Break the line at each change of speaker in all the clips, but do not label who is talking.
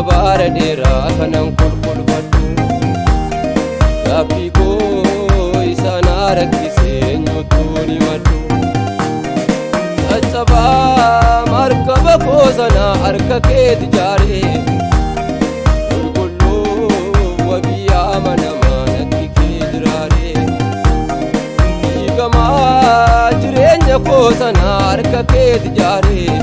bara dheeraa kanan qulqulfadhu gaaffii koo isaan rakkisee eenyutu ni maddu caccabaa markaba koo sana harka keeti jaaree qulqulluu wabii amanamaa natti kee jiraaree dhiigamaa jireenya koo sana harka keeti jaaree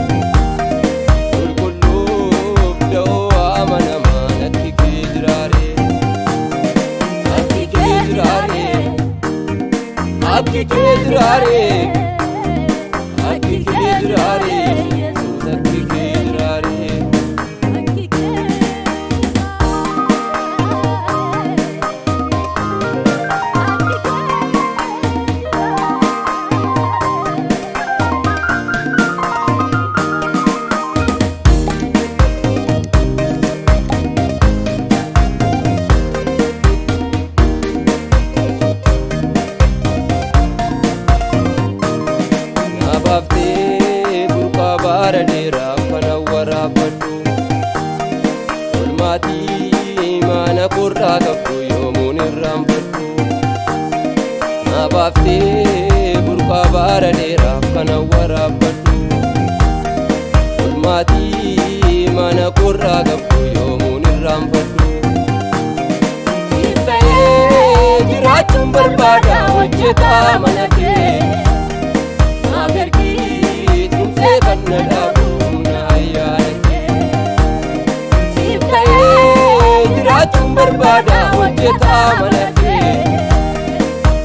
Akki kee jiraaree akki kee jiraaree akki kee jiraaree bara dheeraa kanan waraabadhu olmaatii mana korraa qabdu yoomuun irraanfadhu na baaftee burqaa bara dheeraa kanan waraabadhu olmaatii mana korraa qabdu yoomuun irraanfadhu siif ta'ee jiraachuun barbaada hojjetaa mana kee naaf ergii tumsee kan na dhaabu na ayyaana kee siif ta'ee jiraachuun barbaada hojjetaa mana kee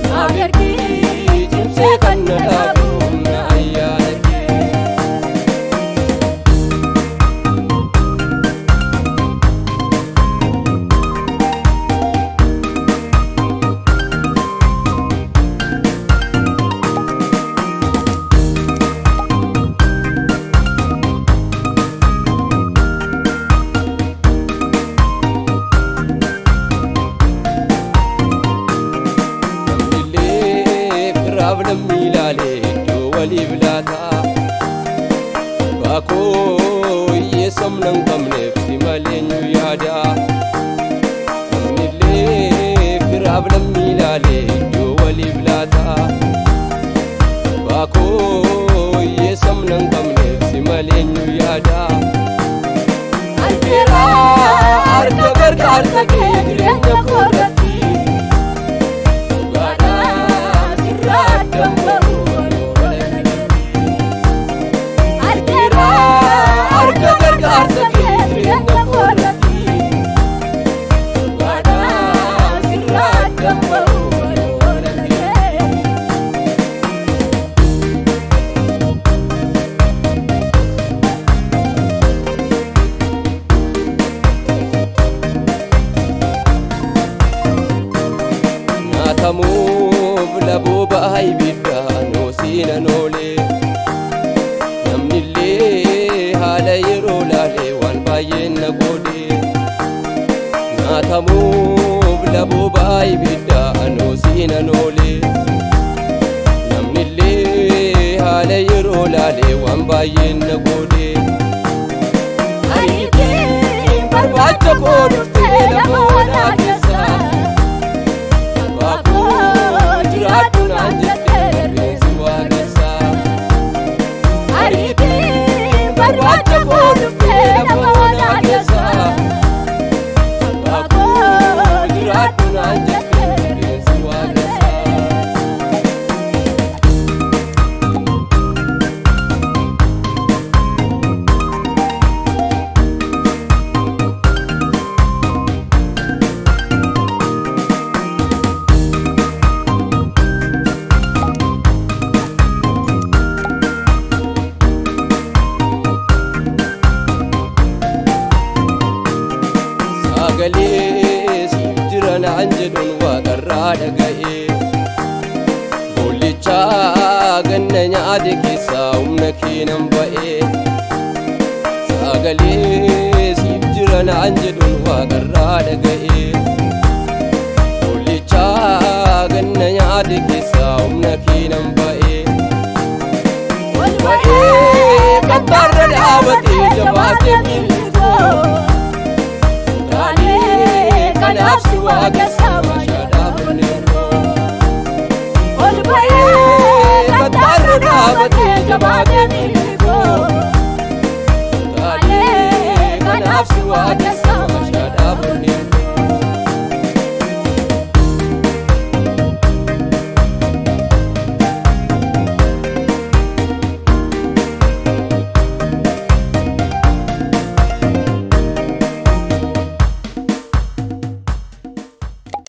naaf ergii tumsee kan na dhaabu na ayyaana kee namni ilaalee iddoo waliif laata baakoo hiyyeessumna hin qabneef si malee eenyu yaada namnillee firaaf namni ilaalee iddoo waliif laata baakoo hiyyeessumna hin qabneef si malee eenyu yaada albeeraa harka gargaarsa kee jireenya koo irratti Nyaatamuuf laboo ba'aa ibiddaan hoosiinan oolee namnillee haala yeroo laalee waan baay'een na goodee nyaatamuuf laboo ba'aa ibiddaan hoosiinan oolee namnillee haala yeroo laalee waan baay'een na goodee ariitiin barbaacha koo dhuftee lafa onaa keessaa jiraadhunaan jettee rifeensi waaqessaa ariitiin barbaacha koo dhuftee lafa onaa keessaa baakoo jiraadhunaan jettee rifeensi waaqessaa sagalee siif jira naan jedhuun waaqarraa dhaga'ee boollichaa ganna nyaate keessaa humna keenan ba'ee sagalee siif jira naan jedhuun waaqarraa dhaga'ee boollichaa ganna nyaate keessaa humna keenan ba'ee ba'ee kan barra dhaabatee jabaatee miilli koo keessa maashaadhaaf neeroo ol bahee kattaarra dhaabatee jabaa